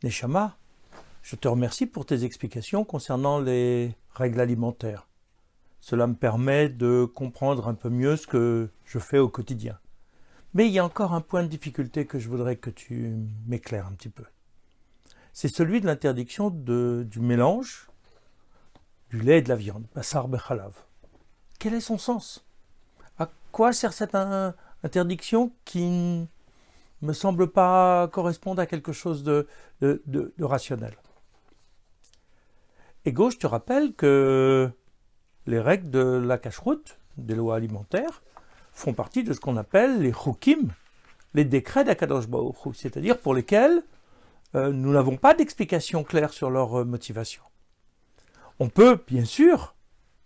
Neshama, je te remercie pour tes explications concernant les règles alimentaires. Cela me permet de comprendre un peu mieux ce que je fais au quotidien. Mais il y a encore un point de difficulté que je voudrais que tu m'éclaires un petit peu. C'est celui de l'interdiction du mélange du lait et de la viande, basar bechalav. Quel est son sens? À quoi sert cette interdiction qui ne me semble pas correspondre à quelque chose de rationnel? Ego, je te rappelle que les règles de la cacheroute, des lois alimentaires, font partie de ce qu'on appelle les chukim, les décrets d'Akadosh Baruch Hu, c'est-à-dire pour lesquels nous n'avons pas d'explication claire sur leur motivation. On peut, bien sûr,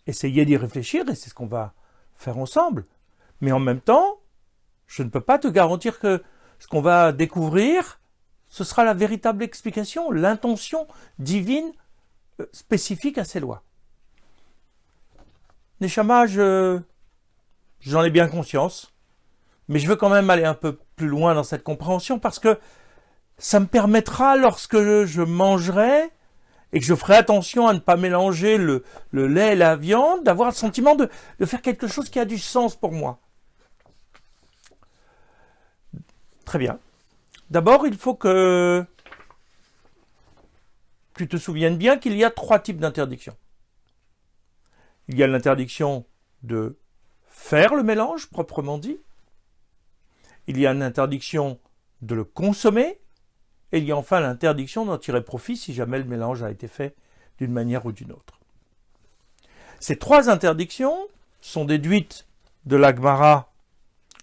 essayer d'y réfléchir, et c'est ce qu'on va faire ensemble, mais en même temps, je ne peux pas te garantir que ce qu'on va découvrir, ce sera la véritable explication, l'intention divine spécifique à ces lois. Neshama, j'en ai bien conscience, mais je veux quand même aller un peu plus loin dans cette compréhension parce que ça me permettra, lorsque je mangerai et que je ferai attention à ne pas mélanger le lait et la viande, d'avoir le sentiment de faire quelque chose qui a du sens pour moi. Très bien. D'abord, il faut que tu te souviennes bien qu'il y a 3 types d'interdictions. Il y a l'interdiction de faire le mélange, proprement dit. Il y a une interdiction de le consommer. Et il y a enfin l'interdiction d'en tirer profit si jamais le mélange a été fait d'une manière ou d'une autre. Ces 3 interdictions sont déduites de la Gemara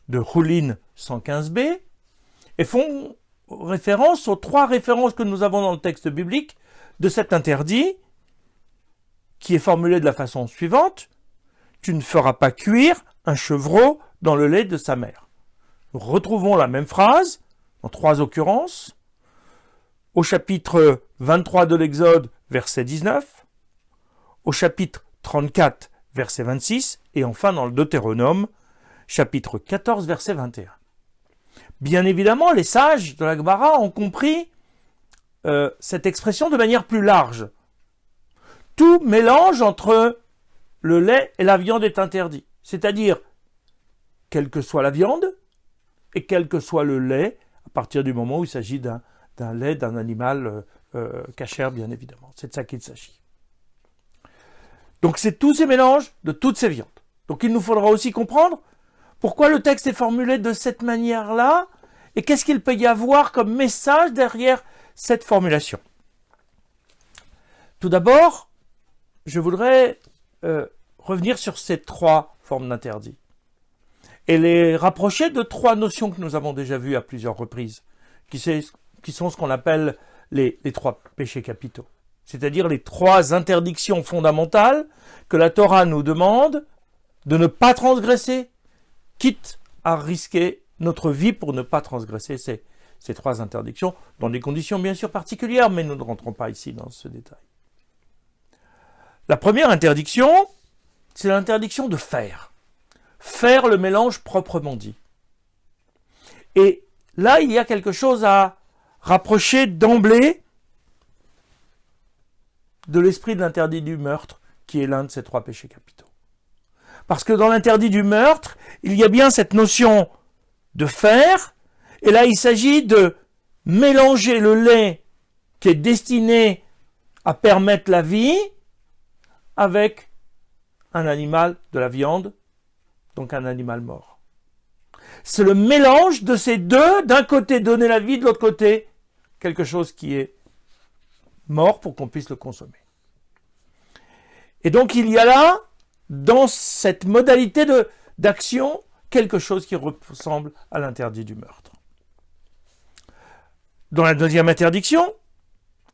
de Choulin 115b et font référence aux 3 références que nous avons dans le texte biblique de cet interdit qui est formulé de la façon suivante: tu ne feras pas cuire un chevreau dans le lait de sa mère. Nous retrouvons la même phrase en 3 occurrences au chapitre 23 de l'Exode, verset 19, au chapitre 34, verset 26, et enfin dans le Deutéronome, chapitre 14, verset 21. Bien évidemment, les sages de la Gemara ont compris cette expression de manière plus large. Tout mélange entre le lait et la viande est interdit. C'est-à-dire, quelle que soit la viande et quel que soit le lait, à partir du moment où il s'agit d'un lait d'un animal cachère, bien évidemment. C'est de ça qu'il s'agit. Donc c'est tous ces mélanges de toutes ces viandes. Donc il nous faudra aussi comprendre pourquoi le texte est formulé de cette manière-là et qu'est-ce qu'il peut y avoir comme message derrière cette formulation. Tout d'abord, je voudrais revenir sur ces 3 formes d'interdit et les rapprocher de 3 notions que nous avons déjà vues à plusieurs reprises, qui sont ce qu'on appelle les 3 péchés capitaux. C'est-à-dire les 3 interdictions fondamentales que la Torah nous demande de ne pas transgresser, quitte à risquer notre vie pour ne pas transgresser ces 3 interdictions, dans des conditions bien sûr particulières, mais nous ne rentrons pas ici dans ce détail. La première interdiction, c'est l'interdiction de faire. Faire le mélange proprement dit. Et là, il y a quelque chose à rapprocher d'emblée de l'esprit de l'interdit du meurtre, qui est l'un de ces 3 péchés capitaux. Parce que dans l'interdit du meurtre, il y a bien cette notion de faire, et là il s'agit de mélanger le lait qui est destiné à permettre la vie avec un animal, de la viande, donc un animal mort. C'est le mélange de ces deux, d'un côté donner la vie, de l'autre côté quelque chose qui est mort pour qu'on puisse le consommer. Et donc il y a là, dans cette modalité d'action, quelque chose qui ressemble à l'interdit du meurtre. Dans la deuxième interdiction,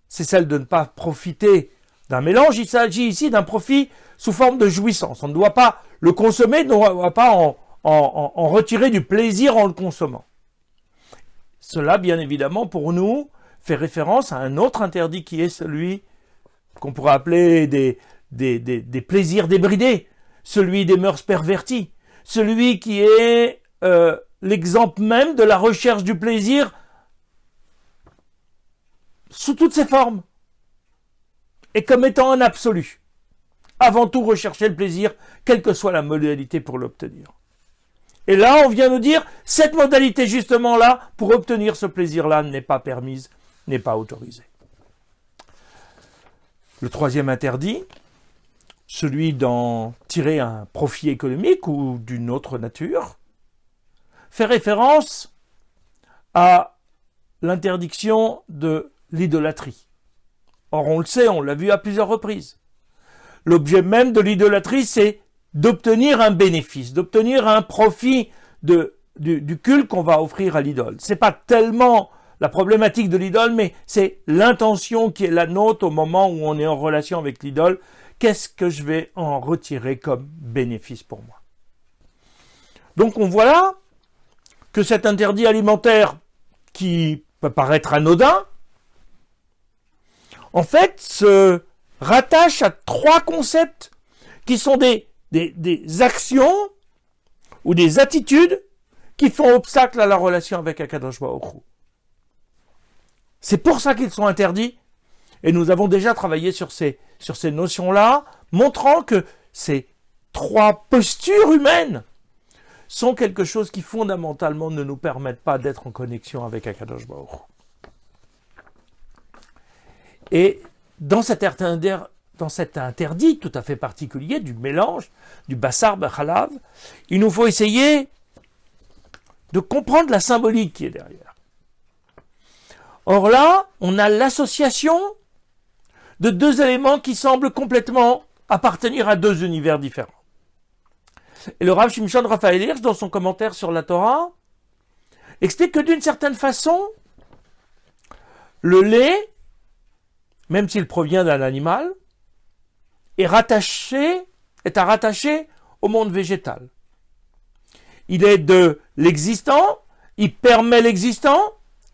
c'est celle de ne pas profiter d'un mélange. Il s'agit ici d'un profit sous forme de jouissance. On ne doit pas le consommer, on ne doit pas en retirer du plaisir en le consommant. Cela, bien évidemment, pour nous, fait référence à un autre interdit qui est celui qu'on pourrait appeler des plaisirs débridés, celui des mœurs perverties, celui qui est l'exemple même de la recherche du plaisir sous toutes ses formes, et comme étant un absolu. Avant tout, rechercher le plaisir, quelle que soit la modalité pour l'obtenir. Et là, on vient nous dire, cette modalité justement là, pour obtenir ce plaisir-là, n'est pas permise, n'est pas autorisée. Le troisième interdit, celui d'en tirer un profit économique ou d'une autre nature, fait référence à l'interdiction de l'idolâtrie. Or, on le sait, on l'a vu à plusieurs reprises. L'objet même de l'idolâtrie, c'est d'obtenir un bénéfice, d'obtenir un profit du culte qu'on va offrir à l'idole. C'est pas tellement la problématique de l'idole, mais c'est l'intention qui est la nôtre au moment où on est en relation avec l'idole. Qu'est-ce que je vais en retirer comme bénéfice pour moi? Donc on voit là que cet interdit alimentaire qui peut paraître anodin, en fait, se rattache à trois concepts qui sont des actions ou des attitudes qui font obstacle à la relation avec Akadosh Baruch Hu. C'est pour ça qu'ils sont interdits, et nous avons déjà travaillé sur ces notions-là, montrant que ces trois postures humaines sont quelque chose qui fondamentalement ne nous permettent pas d'être en connexion avec Akadosh Baruch Hu. Et dans cet interdit tout à fait particulier du mélange du bassar bechalav, il nous faut essayer de comprendre la symbolique qui est derrière. Or là, on a l'association de deux éléments qui semblent complètement appartenir à deux univers différents. Et le Rav Shimshon Raphaël Hirsch, dans son commentaire sur la Torah, explique que d'une certaine façon, le lait, même s'il provient d'un animal, est à rattacher au monde végétal. Il est de l'existant, il permet l'existant,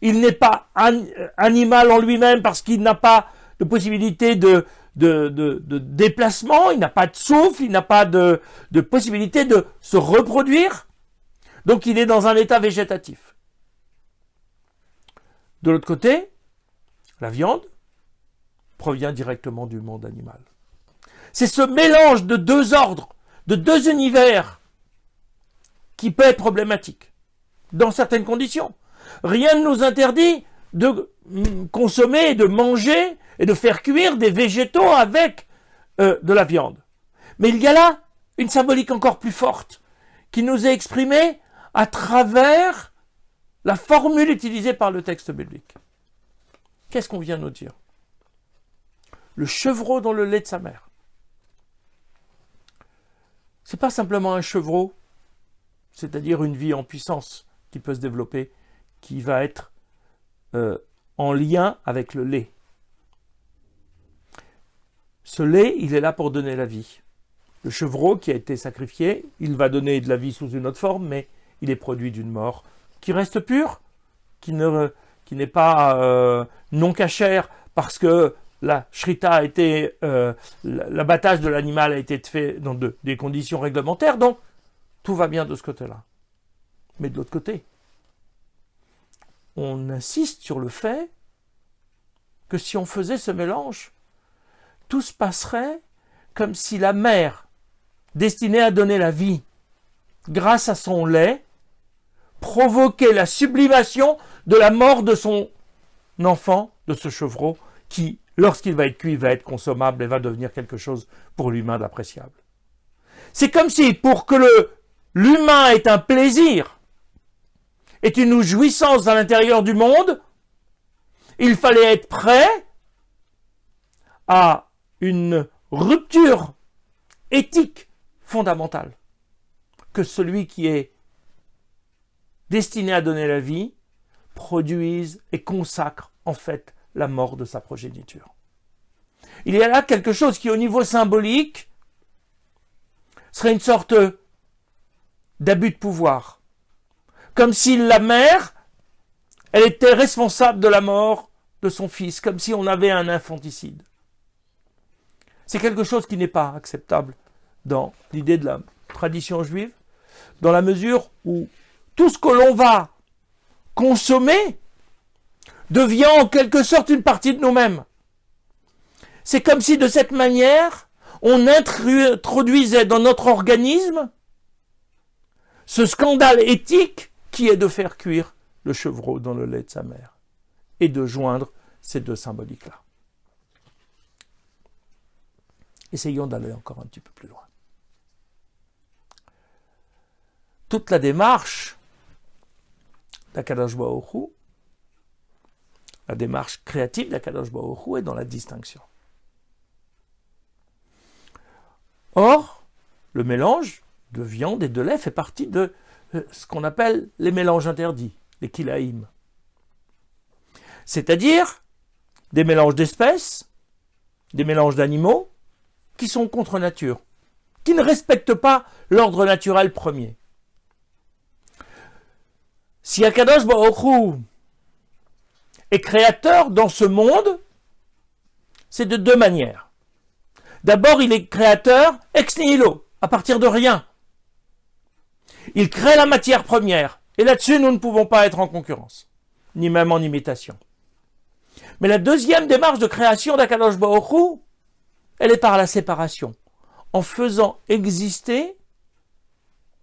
il n'est pas animal en lui-même parce qu'il n'a pas de possibilité de déplacement, il n'a pas de souffle, il n'a pas de possibilité de se reproduire, donc il est dans un état végétatif. De l'autre côté, la viande provient directement du monde animal. C'est ce mélange de deux ordres, de deux univers, qui peut être problématique, dans certaines conditions. Rien ne nous interdit de consommer, de manger et de faire cuire des végétaux avec de la viande. Mais il y a là une symbolique encore plus forte, qui nous est exprimée à travers la formule utilisée par le texte biblique. Qu'est-ce qu'on vient nous dire? Le chevreau dans le lait de sa mère. C'est pas simplement un chevreau, c'est-à-dire une vie en puissance qui peut se développer, qui va être en lien avec le lait. Ce lait, il est là pour donner la vie. Le chevreau qui a été sacrifié, il va donner de la vie sous une autre forme, mais il est produit d'une mort qui reste pure, qui n'est pas non cachère parce que la shrita a été, l'abattage de l'animal a été fait dans des conditions réglementaires, donc tout va bien de ce côté-là. Mais de l'autre côté, on insiste sur le fait que si on faisait ce mélange, tout se passerait comme si la mère, destinée à donner la vie, grâce à son lait, provoquait la sublimation de la mort de son enfant, de ce chevreau, qui, lorsqu'il va être cuit, va être consommable et va devenir quelque chose pour l'humain d'appréciable. C'est comme si, pour que l'humain ait un plaisir, ait une jouissance à l'intérieur du monde, il fallait être prêt à une rupture éthique fondamentale. Que celui qui est destiné à donner la vie produise et consacre en fait la mort de sa progéniture. Il y a là quelque chose qui, au niveau symbolique, serait une sorte d'abus de pouvoir. Comme si la mère, elle était responsable de la mort de son fils, comme si on avait un infanticide. C'est quelque chose qui n'est pas acceptable dans l'idée de la tradition juive, dans la mesure où tout ce que l'on va consommer devient en quelque sorte une partie de nous-mêmes. C'est comme si de cette manière, on introduisait dans notre organisme ce scandale éthique qui est de faire cuire le chevreau dans le lait de sa mère et de joindre ces deux symboliques-là. Essayons d'aller encore un petit peu plus loin. Toute la démarche d'Akadosh Baruch Hu, la démarche créative d'Akadosh Baruch Hu est dans la distinction. Or, le mélange de viande et de lait fait partie de ce qu'on appelle les mélanges interdits, les kilaïm. C'est-à-dire des mélanges d'espèces, des mélanges d'animaux qui sont contre nature, qui ne respectent pas l'ordre naturel premier. Si Akadosh Baruch Hu est créateur dans ce monde, c'est de deux manières. D'abord, il est créateur ex nihilo, à partir de rien. Il crée la matière première, et là-dessus, nous ne pouvons pas être en concurrence, ni même en imitation. Mais la deuxième démarche de création d'Akadosh Baruch Hu, elle est par la séparation, en faisant exister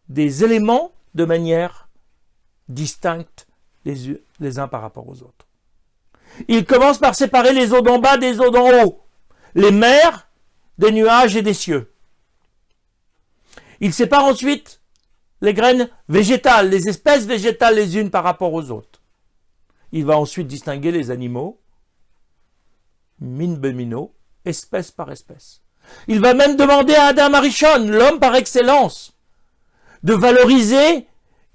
des éléments de manière distincte les uns par rapport aux autres. Il commence par séparer les eaux d'en bas des eaux d'en haut, les mers des nuages et des cieux. Il sépare ensuite les graines végétales, les espèces végétales les unes par rapport aux autres. Il va ensuite distinguer les animaux, min bemino, espèce par espèce. Il va même demander à Adam Arishon, l'homme par excellence, de valoriser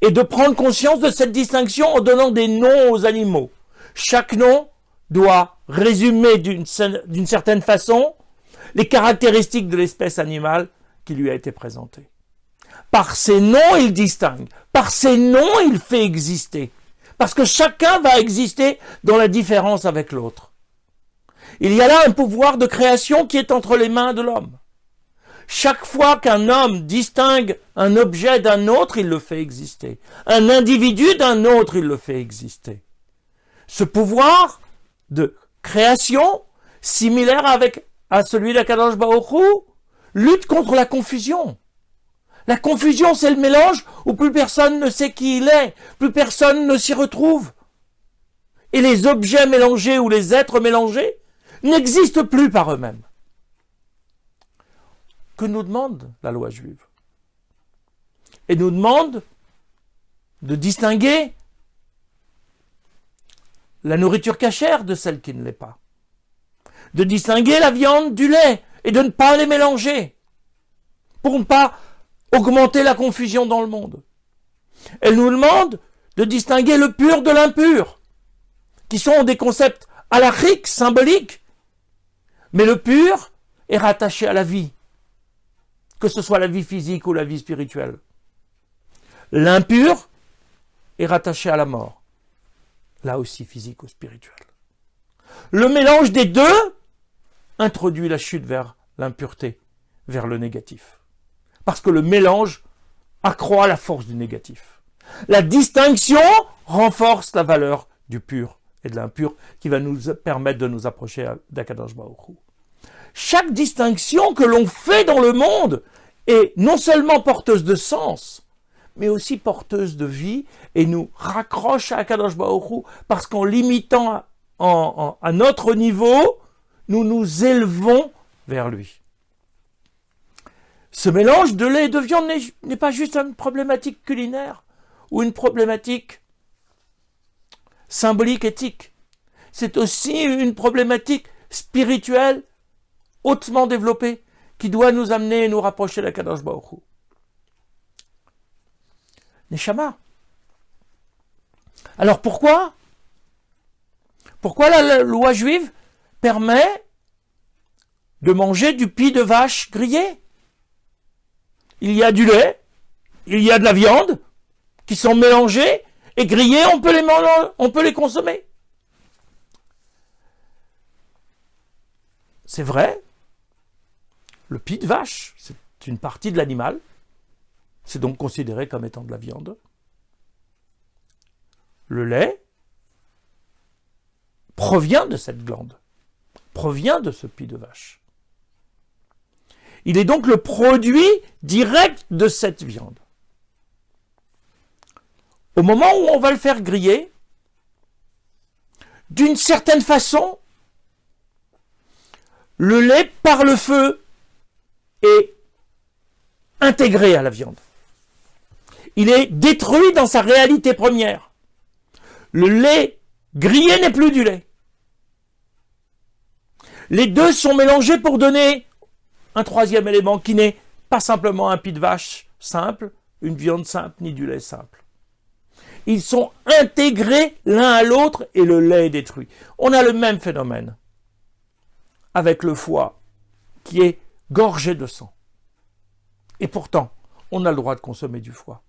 et de prendre conscience de cette distinction en donnant des noms aux animaux. Chaque nom doit résumer d'une certaine façon les caractéristiques de l'espèce animale qui lui a été présentée. Par ces noms, il distingue. Par ces noms, il fait exister. Parce que chacun va exister dans la différence avec l'autre. Il y a là un pouvoir de création qui est entre les mains de l'homme. Chaque fois qu'un homme distingue un objet d'un autre, il le fait exister. Un individu d'un autre, il le fait exister. Ce pouvoir de création, similaire à celui d'Akadosh Baruch Hu, lutte contre la confusion. La confusion, c'est le mélange où plus personne ne sait qui il est, plus personne ne s'y retrouve. Et les objets mélangés ou les êtres mélangés n'existent plus par eux-mêmes. Que nous demande la loi juive? Elle nous demande de distinguer la nourriture cachère de celle qui ne l'est pas. De distinguer la viande du lait et de ne pas les mélanger pour ne pas augmenter la confusion dans le monde. Elle nous demande de distinguer le pur de l'impur, qui sont des concepts halachiques, symboliques, mais le pur est rattaché à la vie, que ce soit la vie physique ou la vie spirituelle. L'impur est rattaché à la mort, là aussi physique ou spirituelle. Le mélange des deux introduit la chute vers l'impureté, vers le négatif. Parce que le mélange accroît la force du négatif. La distinction renforce la valeur du pur et de l'impur qui va nous permettre de nous approcher d'Akadosh Baruch Hu. Chaque distinction que l'on fait dans le monde est non seulement porteuse de sens, mais aussi porteuse de vie et nous raccroche à Akadosh Baruch Hu parce qu'en limitant à notre niveau, nous nous élevons vers lui. Ce mélange de lait et de viande n'est pas juste une problématique culinaire ou une problématique symbolique, éthique. C'est aussi une problématique spirituelle hautement développée qui doit nous amener et nous rapprocher d'Akadosh Baruch Hu. Neshama. Alors pourquoi la loi juive permet de manger du pis de vache grillé? Il y a du lait, il y a de la viande qui sont mélangées et grillées, on peut les consommer. C'est vrai, le pis de vache, c'est une partie de l'animal, c'est donc considéré comme étant de la viande. Le lait provient de cette glande, provient de ce pis de vache. Il est donc le produit direct de cette viande. Au moment où on va le faire griller, d'une certaine façon, le lait par le feu est intégré à la viande. Il est détruit dans sa réalité première. Le lait grillé n'est plus du lait. Les deux sont mélangés pour donner un troisième élément qui n'est pas simplement un pis de vache simple, une viande simple, ni du lait simple. Ils sont intégrés l'un à l'autre et le lait est détruit. On a le même phénomène avec le foie qui est gorgé de sang. Et pourtant, on a le droit de consommer du foie.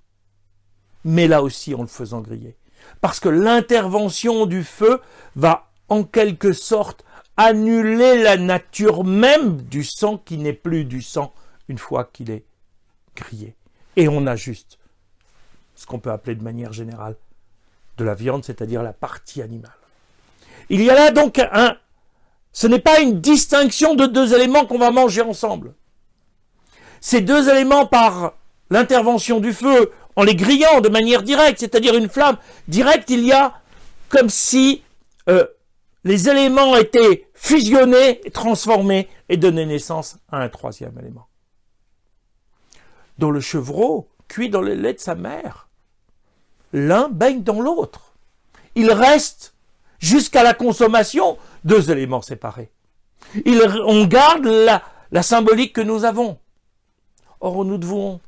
Mais là aussi en le faisant griller. Parce que l'intervention du feu va en quelque sorte annuler la nature même du sang qui n'est plus du sang une fois qu'il est grillé. Et on a juste ce qu'on peut appeler de manière générale de la viande, c'est-à-dire la partie animale. Il y a là donc ce n'est pas une distinction de deux éléments qu'on va manger ensemble. Ces deux éléments, par l'intervention du feu, en les grillant de manière directe, c'est-à-dire une flamme directe, il y a comme si les éléments étaient fusionnés, transformés et donnaient naissance à un troisième élément. Dans le chevreau, cuit dans le lait de sa mère, l'un baigne dans l'autre. Il reste, jusqu'à la consommation, deux éléments séparés. On garde la symbolique que nous avons. Or, nous devons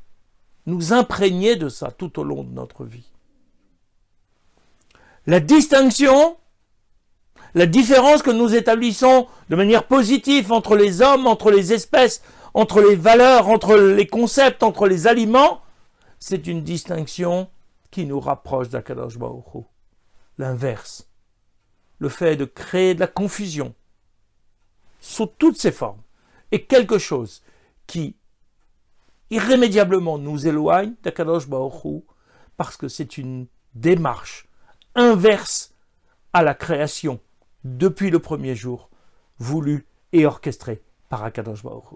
nous imprégner de ça tout au long de notre vie. La distinction, la différence que nous établissons de manière positive entre les hommes, entre les espèces, entre les valeurs, entre les concepts, entre les aliments, c'est une distinction qui nous rapproche d'Akadosh Baruch Hu. L'inverse, le fait de créer de la confusion sous toutes ses formes, est quelque chose qui irrémédiablement nous éloigne d'Akadosh Baruch Hu, parce que c'est une démarche inverse à la création depuis le premier jour, voulue et orchestrée par Akadosh Baruch Hu.